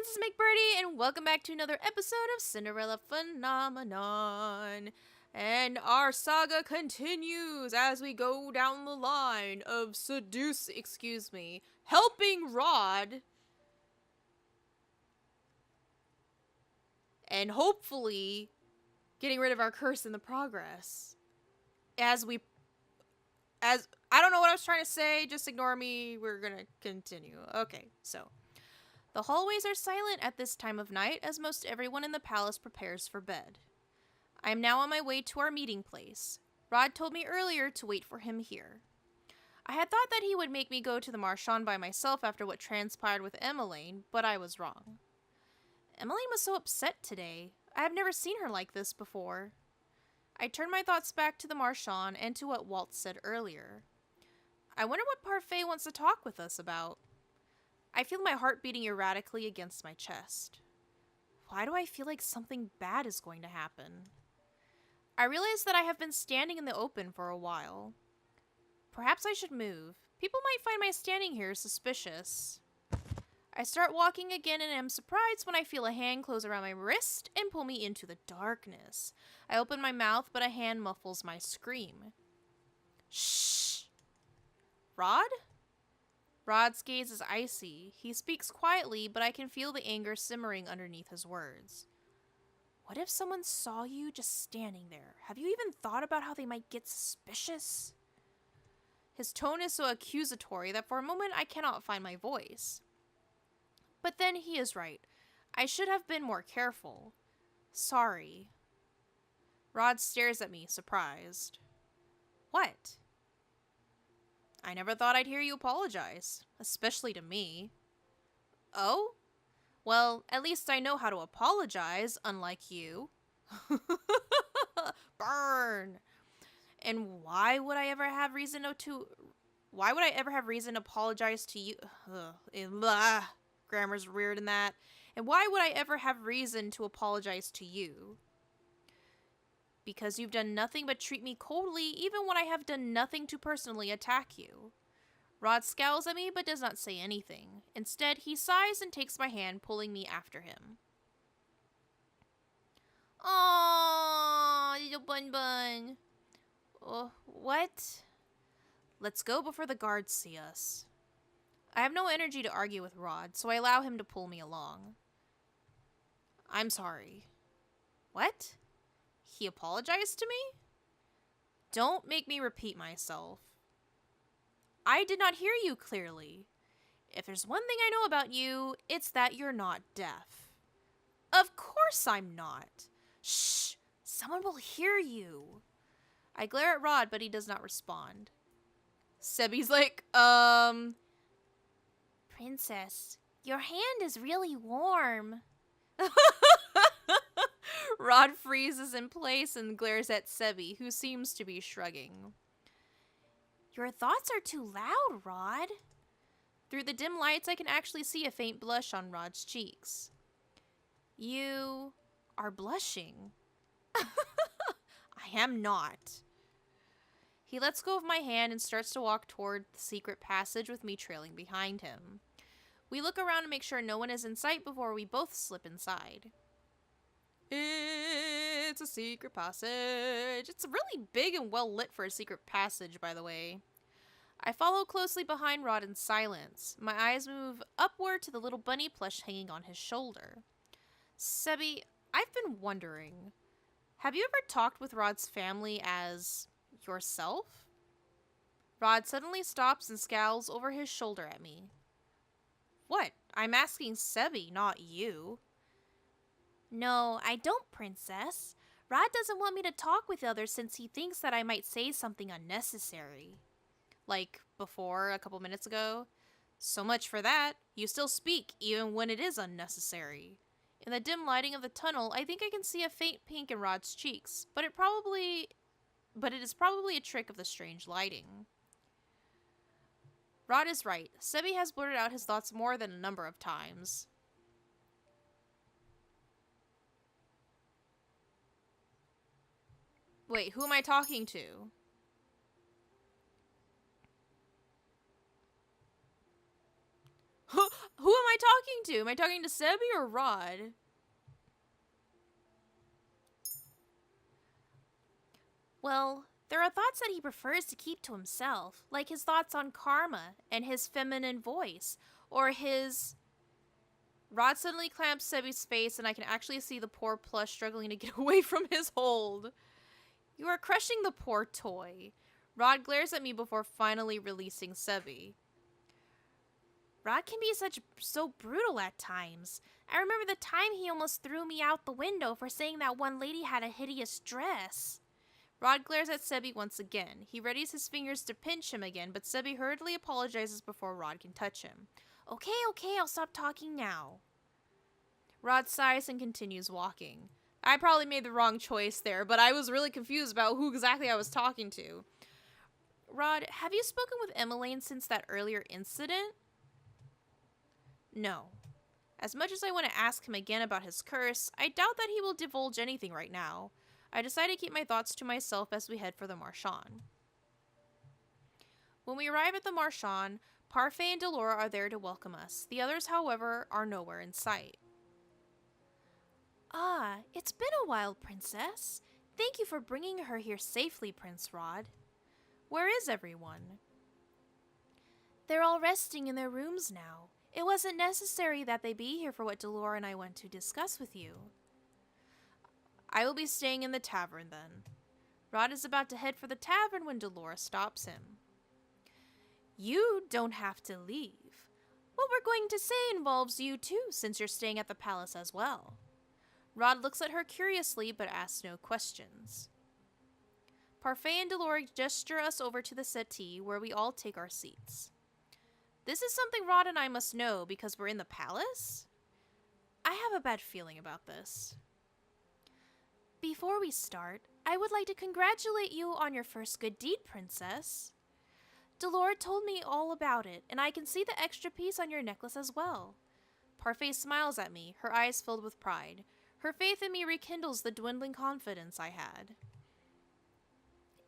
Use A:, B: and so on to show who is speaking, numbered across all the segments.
A: this is Mcbirdy, and welcome back to another episode of Cinderella Phenomenon. And our saga continues as we go down the line of helping Rod, and hopefully getting rid of our curse in the progress. I don't know what I was trying to say, just ignore me, we're gonna continue. Okay, so. The hallways are silent at this time of night as most everyone in the palace prepares for bed. I am now on my way to our meeting place. Rod told me earlier to wait for him here. I had thought that he would make me go to the Marchand by myself after what transpired with Emmeline, but I was wrong. Emmeline was so upset today. I have never seen her like this before. I turned my thoughts back to the Marchand and to what Walt said earlier. I wonder what Parfait wants to talk with us about. I feel my heart beating erratically against my chest. Why do I feel like something bad is going to happen? I realize that I have been standing in the open for a while. Perhaps I should move. People might find my standing here suspicious. I start walking again and am surprised when I feel a hand close around my wrist and pull me into the darkness. I open my mouth, but a hand muffles my scream. Shh! Rod? Rod's gaze is icy. He speaks quietly, but I can feel the anger simmering underneath his words. What if someone saw you just standing there? Have you even thought about how they might get suspicious? His tone is so accusatory that for a moment I cannot find my voice. But then he is right. I should have been more careful. Sorry. Rod stares at me, surprised. What? I never thought I'd hear you apologize, especially to me. Oh? Well, at least I know how to apologize, unlike you. Burn! And why would I ever have reason to apologize to you? Grammar's weird in that. And why would I ever have reason to apologize to you? Because you've done nothing but treat me coldly, even when I have done nothing to personally attack you. Rod scowls at me, but does not say anything. Instead, he sighs and takes my hand, pulling me after him. Aww, little bun bun. What? Let's go before the guards see us. I have no energy to argue with Rod, so I allow him to pull me along. I'm sorry. What? He apologized to me? Don't make me repeat myself. I did not hear you clearly. If there's one thing I know about you, it's that you're not deaf. Of course I'm not. Shh! Someone will hear you. I glare at Rod, but he does not respond. Sebby's like, Princess, your hand is really warm. Rod freezes in place and glares at Sebby, who seems to be shrugging. Your thoughts are too loud, Rod. Through the dim lights, I can actually see a faint blush on Rod's cheeks. You are blushing. I am not. He lets go of my hand and starts to walk toward the secret passage with me trailing behind him. We look around to make sure no one is in sight before we both slip inside. It's a secret passage. It's really big and well lit for a secret passage, by the way. I follow closely behind Rod in silence. My eyes move upward to the little bunny plush hanging on his shoulder. Sebby, I've been wondering, have you ever talked with Rod's family as yourself? Rod suddenly stops and scowls over his shoulder at me. What? I'm asking Sebby, not you. No, I don't, Princess. Rod doesn't want me to talk with others since he thinks that I might say something unnecessary. Like before, a couple minutes ago. So much for that. You still speak, even when it is unnecessary. In the dim lighting of the tunnel, I think I can see a faint pink in Rod's cheeks, but it is probably a trick of the strange lighting. Rod is right. Sebby has blurted out his thoughts more than a number of times. Wait, who am I talking to? Who am I talking to? Am I talking to Sebi or Rod? Well, there are thoughts that he prefers to keep to himself, like his thoughts on karma and his feminine voice, or his... Rod suddenly clamps Sebi's face, and I can actually see the poor plush struggling to get away from his hold. You are crushing the poor toy. Rod glares at me before finally releasing Sebi. Rod can be so brutal at times. I remember the time he almost threw me out the window for saying that one lady had a hideous dress. Rod glares at Sebi once again. He readies his fingers to pinch him again, but Sebi hurriedly apologizes before Rod can touch him. Okay, I'll stop talking now. Rod sighs and continues walking. I probably made the wrong choice there, but I was really confused about who exactly I was talking to. Rod, have you spoken with Emmeline since that earlier incident? No. As much as I want to ask him again about his curse, I doubt that he will divulge anything right now. I decide to keep my thoughts to myself as we head for the Marchand. When we arrive at the Marchand, Parfait and Delora are there to welcome us. The others, however, are nowhere in sight. Ah, it's been a while, Princess. Thank you for bringing her here safely, Prince Rod. Where is everyone? They're all resting in their rooms now. It wasn't necessary that they be here for what Delora and I want to discuss with you. I will be staying in the tavern then. Rod is about to head for the tavern when Delora stops him. You don't have to leave. What we're going to say involves you too, since you're staying at the palace as well. Rod looks at her curiously, but asks no questions. Parfait and Delora gesture us over to the settee, where we all take our seats. This is something Rod and I must know, because we're in the palace? I have a bad feeling about this. Before we start, I would like to congratulate you on your first good deed, Princess. Delora told me all about it, and I can see the extra piece on your necklace as well. Parfait smiles at me, her eyes filled with pride. Her faith in me rekindles the dwindling confidence I had.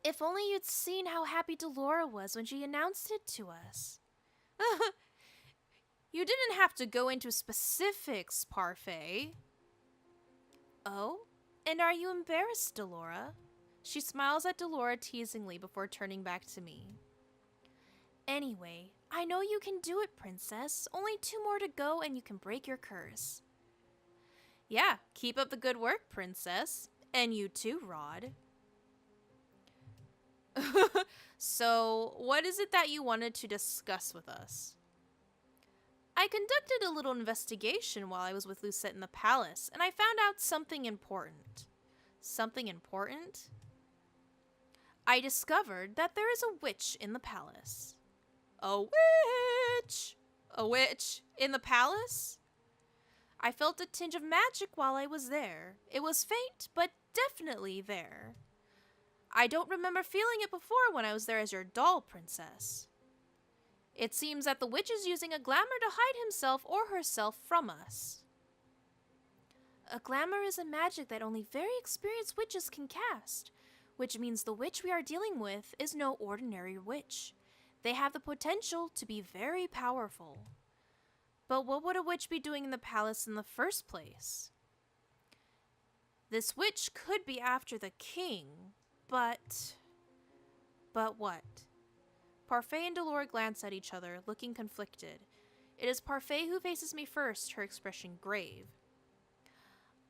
A: If only you'd seen how happy Delora was when she announced it to us. You didn't have to go into specifics, Parfait. Oh? And are you embarrassed, Delora? She smiles at Delora teasingly before turning back to me. Anyway, I know you can do it, Princess. Only 2 more to go and you can break your curse. Yeah, keep up the good work, Princess. And you too, Rod. So, what is it that you wanted to discuss with us? I conducted a little investigation while I was with Lucette in the palace, and I found out something important. Something important? I discovered that there is a witch in the palace. A witch! A witch in the palace? I felt a tinge of magic while I was there. It was faint, but definitely there. I don't remember feeling it before when I was there as your doll, Princess. It seems that the witch is using a glamour to hide himself or herself from us. A glamour is a magic that only very experienced witches can cast, which means the witch we are dealing with is no ordinary witch. They have the potential to be very powerful. But what would a witch be doing in the palace in the first place? This witch could be after the king, but what? Parfait and Delora glance at each other, looking conflicted. It is Parfait who faces me first, her expression grave.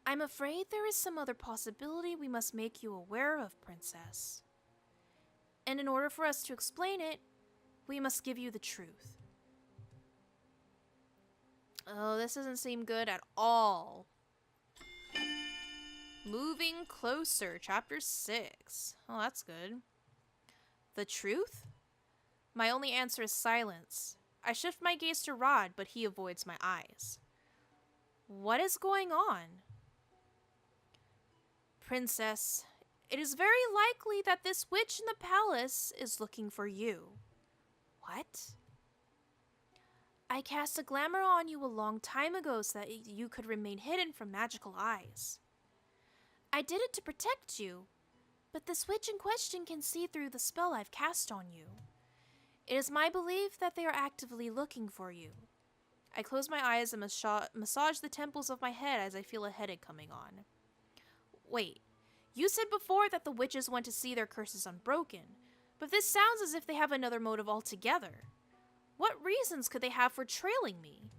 A: I'm afraid there is some other possibility we must make you aware of, Princess. And in order for us to explain it, we must give you the truth. Oh, this doesn't seem good at all. Moving closer, chapter 6. Oh, that's good. The truth? My only answer is silence. I shift my gaze to Rod, but he avoids my eyes. What is going on? Princess, it is very likely that this witch in the palace is looking for you. What? I cast a glamour on you a long time ago so that you could remain hidden from magical eyes. I did it to protect you, but this witch in question can see through the spell I've cast on you. It is my belief that they are actively looking for you. I close my eyes and massage the temples of my head as I feel a headache coming on. Wait, you said before that the witches want to see their curses unbroken, but this sounds as if they have another motive altogether. What reasons could they have for trailing me?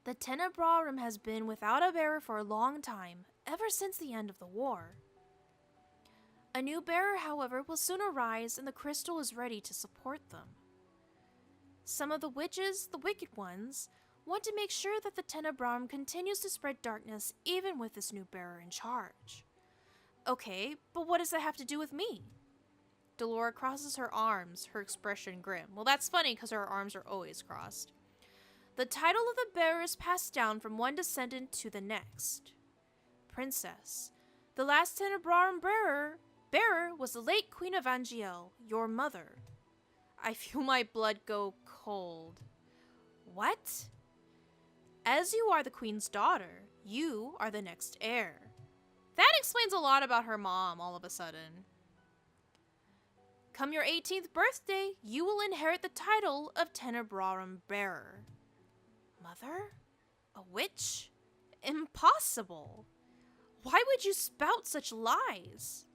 A: The Tenebrarum has been without a bearer for a long time, ever since the end of the war. A new bearer, however, will soon arise, and the crystal is ready to support them. Some of the witches, the wicked ones, want to make sure that the Tenebrarum continues to spread darkness even with this new bearer in charge. Okay, but what does that have to do with me? Delora crosses her arms, her expression grim. Well, that's funny because her arms are always crossed. The title of the bearer is passed down from one descendant to the next. Princess, the last Tenebrarum bearer was the late Queen of Angiel, your mother. I feel my blood go cold. What? As you are the queen's daughter, you are the next heir. That explains a lot about her mom all of a sudden. Come your 18th birthday, you will inherit the title of Tenebrarum bearer. Mother? A witch? Impossible. Why would you spout such lies?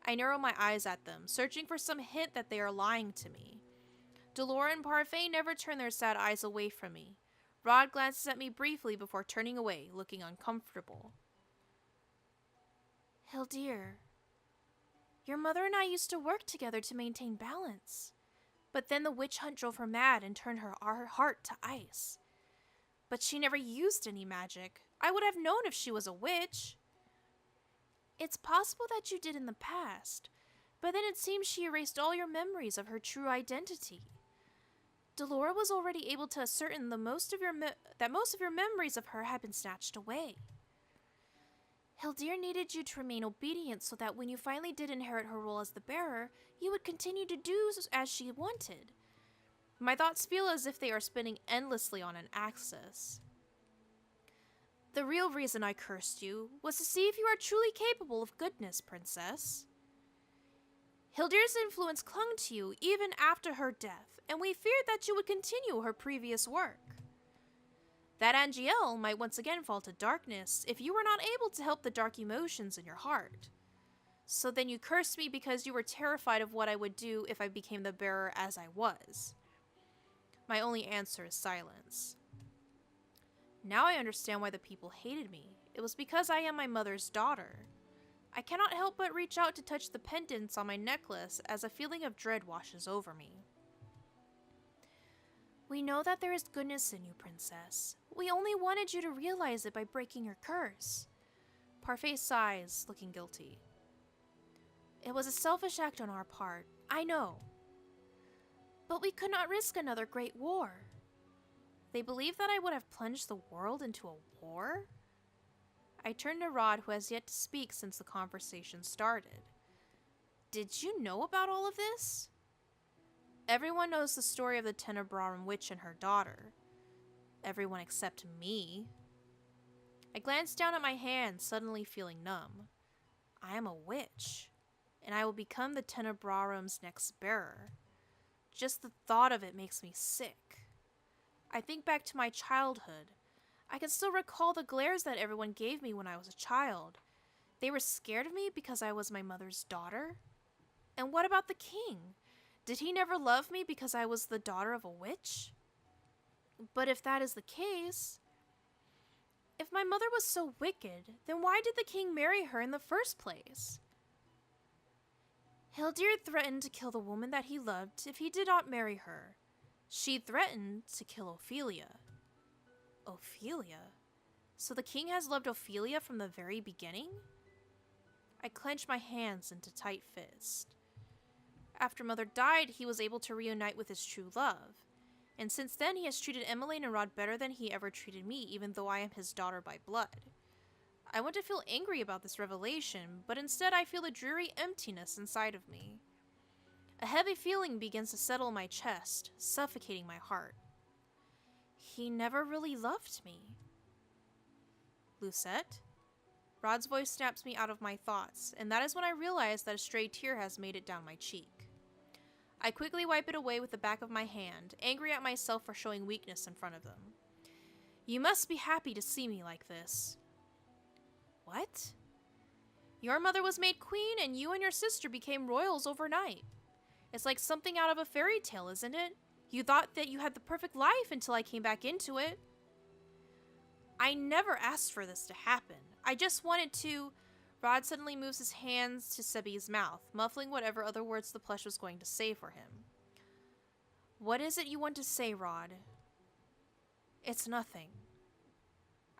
A: I narrow my eyes at them, searching for some hint that they are lying to me. Delora and Parfait never turn their sad eyes away from me. Rod glances at me briefly before turning away, looking uncomfortable. Hildir, your mother and I used to work together to maintain balance. But then the witch hunt drove her mad and turned her heart to ice. But she never used any magic. I would have known if she was a witch. It's possible that you did in the past, but then it seems she erased all your memories of her true identity. Delora was already able to ascertain that most of your memories of her had been snatched away. Hildir needed you to remain obedient so that when you finally did inherit her role as the bearer, you would continue to do as she wanted. My thoughts feel as if they are spinning endlessly on an axis. The real reason I cursed you was to see if you are truly capable of goodness, Princess. Hildir's influence clung to you even after her death, and we feared that you would continue her previous work. That Angiel might once again fall to darkness if you were not able to help the dark emotions in your heart. So then you cursed me because you were terrified of what I would do if I became the bearer as I was. My only answer is silence. Now I understand why the people hated me. It was because I am my mother's daughter. I cannot help but reach out to touch the pendants on my necklace as a feeling of dread washes over me. We know that there is goodness in you, Princess. We only wanted you to realize it by breaking your curse. Parfait sighs, looking guilty. It was a selfish act on our part, I know. But we could not risk another great war. They believe that I would have plunged the world into a war? I turn to Rod, who has yet to speak since the conversation started. Did you know about all of this? Everyone knows the story of the Tenebrarum witch and her daughter. Everyone except me. I glance down at my hand, suddenly feeling numb. I am a witch, and I will become the Tenebrarum's next bearer. Just the thought of it makes me sick. I think back to my childhood. I can still recall the glares that everyone gave me when I was a child. They were scared of me because I was my mother's daughter? And what about the king? Did he never love me because I was the daughter of a witch? But if that is the case, if my mother was so wicked, then why did the king marry her in the first place? Hildir threatened to kill the woman that he loved if he did not marry her. She threatened to kill Ophelia. Ophelia? So the king has loved Ophelia from the very beginning? I clench my hands into tight fists. After Mother died, he was able to reunite with his true love. And since then, he has treated Emmeline and Rod better than he ever treated me, even though I am his daughter by blood. I want to feel angry about this revelation, but instead I feel a dreary emptiness inside of me. A heavy feeling begins to settle my chest, suffocating my heart. He never really loved me. Lucette? Rod's voice snaps me out of my thoughts, and that is when I realize that a stray tear has made it down my cheek. I quickly wipe it away with the back of my hand, angry at myself for showing weakness in front of them. You must be happy to see me like this. What? Your mother was made queen and you and your sister became royals overnight. It's like something out of a fairy tale, isn't it? You thought that you had the perfect life until I came back into it. I never asked for this to happen. I just wanted to... Rod suddenly moves his hands to Sebi's mouth, muffling whatever other words the plush was going to say for him. What is it you want to say, Rod? It's nothing.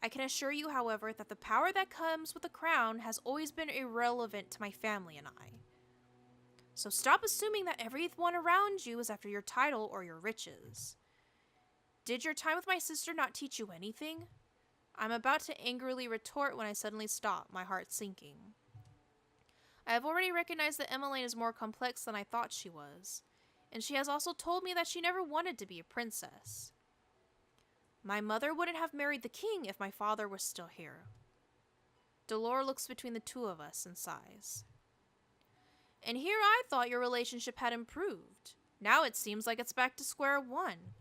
A: I can assure you, however, that the power that comes with the crown has always been irrelevant to my family and I. So stop assuming that everyone around you is after your title or your riches. Did your time with my sister not teach you anything? I'm about to angrily retort when I suddenly stop, my heart sinking. I have already recognized that Emmeline is more complex than I thought she was, and she has also told me that she never wanted to be a princess. My mother wouldn't have married the king if my father was still here. Delore looks between the two of us and sighs. And here I thought your relationship had improved. Now it seems like it's back to square one.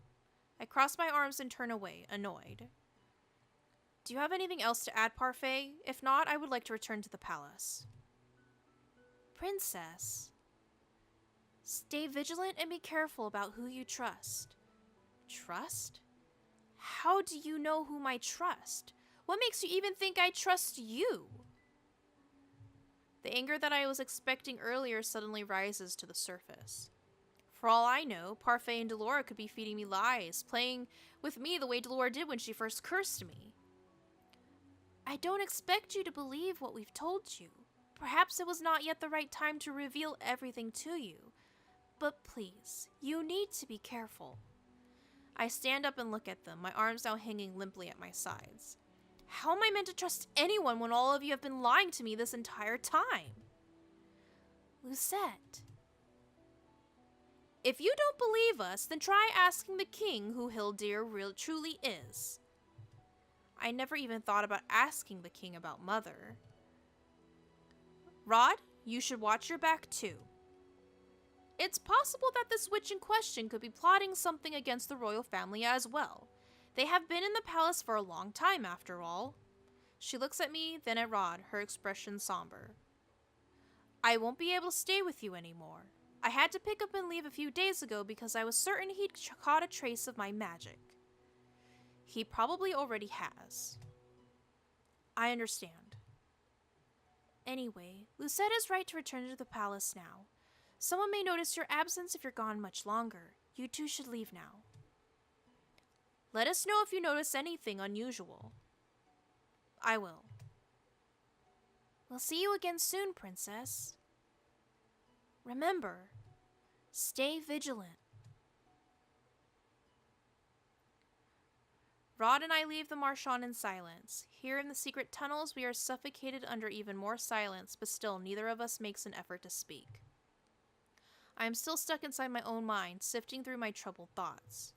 A: I cross my arms and turn away, annoyed. Do you have anything else to add, Parfait? If not, I would like to return to the palace. Princess, stay vigilant and be careful about who you trust. Trust? How do you know whom I trust? What makes you even think I trust you? The anger that I was expecting earlier suddenly rises to the surface. For all I know, Parfait and Delora could be feeding me lies, playing with me the way Delora did when she first cursed me. I don't expect you to believe what we've told you. Perhaps it was not yet the right time to reveal everything to you. But please, you need to be careful. I stand up and look at them, my arms now hanging limply at my sides. How am I meant to trust anyone when all of you have been lying to me this entire time? Lucette. If you don't believe us, then try asking the king who Hildir truly is. I never even thought about asking the king about Mother. Rod, you should watch your back too. It's possible that this witch in question could be plotting something against the royal family as well. They have been in the palace for a long time, after all. She looks at me, then at Rod, her expression somber. I won't be able to stay with you anymore. I had to pick up and leave a few days ago because I was certain he'd caught a trace of my magic. He probably already has. I understand. Anyway, Lucette is right to return to the palace now. Someone may notice your absence if you're gone much longer. You two should leave now. Let us know if you notice anything unusual. I will. We'll see you again soon, Princess. Remember, stay vigilant. Rod and I leave the Marchand in silence. Here in the secret tunnels, we are suffocated under even more silence, but still neither of us makes an effort to speak. I am still stuck inside my own mind, sifting through my troubled thoughts.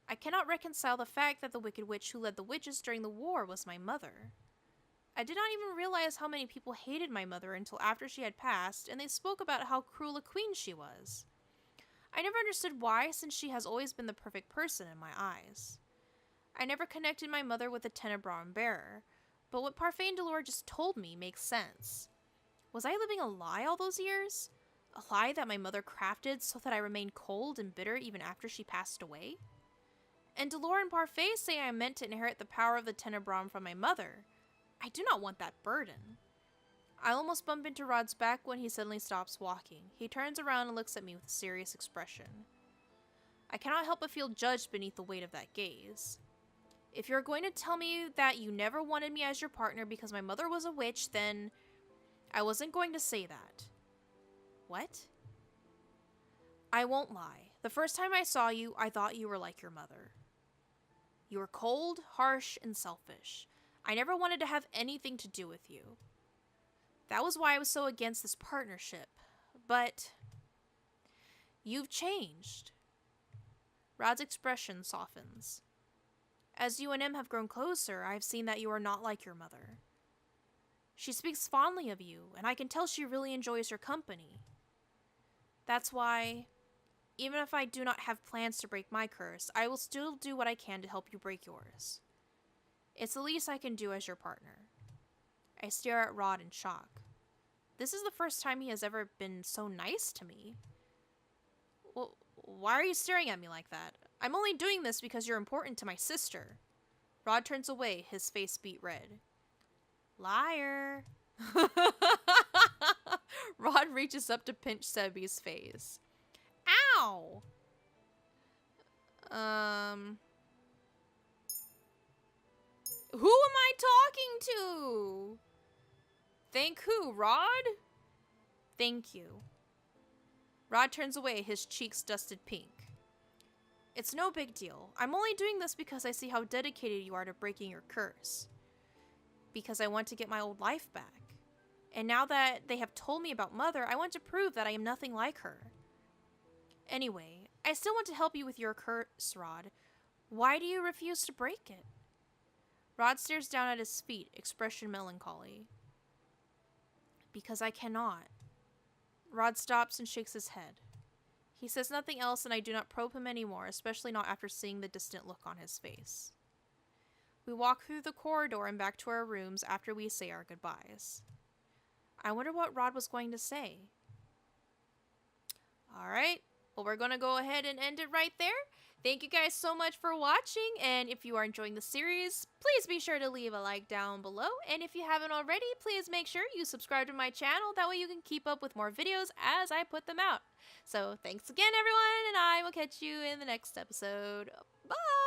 A: I cannot reconcile the fact that the wicked witch who led the witches during the war was my mother. I did not even realize how many people hated my mother until after she had passed, and they spoke about how cruel a queen she was. I never understood why, since she has always been the perfect person in my eyes. I never connected my mother with the Tenebron bearer, but what Parfait and Delore just told me makes sense. Was I living a lie all those years? A lie that my mother crafted so that I remained cold and bitter even after she passed away? And Delore and Parfait say I am meant to inherit the power of the Tenebron from my mother. I do not want that burden. I almost bump into Rod's back when he suddenly stops walking. He turns around and looks at me with a serious expression. I cannot help but feel judged beneath the weight of that gaze. If you're going to tell me that you never wanted me as your partner because my mother was a witch, then I wasn't going to say that. What? I won't lie. The first time I saw you, I thought you were like your mother. You were cold, harsh, and selfish. I never wanted to have anything to do with you. That was why I was so against this partnership. But you've changed. Rod's expression softens. As you and him have grown closer, I have seen that you are not like your mother. She speaks fondly of you, and I can tell she really enjoys your company. That's why Even if I do not have plans to break my curse, I will still do what I can to help you break yours. It's the least I can do as your partner. I stare at Rod in shock. This is the first time he has ever been so nice to me. Well, why are you staring at me like that? I'm only doing this because you're important to my sister. Rod turns away, his face beet red. Liar. Rod reaches up to pinch Sebby's face. Ow! Who am I talking to? Thank who, Rod? Thank you. Rod turns away, his cheeks dusted pink. It's no big deal. I'm only doing this because I see how dedicated you are to breaking your curse. Because I want to get my old life back. And now that they have told me about Mother, I want to prove that I am nothing like her. Anyway, I still want to help you with your curse, Rod. Why do you refuse to break it? Rod stares down at his feet, expression melancholy. Because I cannot. Rod stops and shakes his head. He says nothing else, and I do not probe him anymore, especially not after seeing the distant look on his face. We walk through the corridor and back to our rooms after we say our goodbyes. I wonder what Rod was going to say. Alright, well, we're going to go ahead and end it right there. Thank you guys so much for watching, and if you are enjoying the series, please be sure to leave a like down below, and if you haven't already, please make sure you subscribe to my channel, that way you can keep up with more videos as I put them out. So thanks again, everyone, and I will catch you in the next episode. Bye!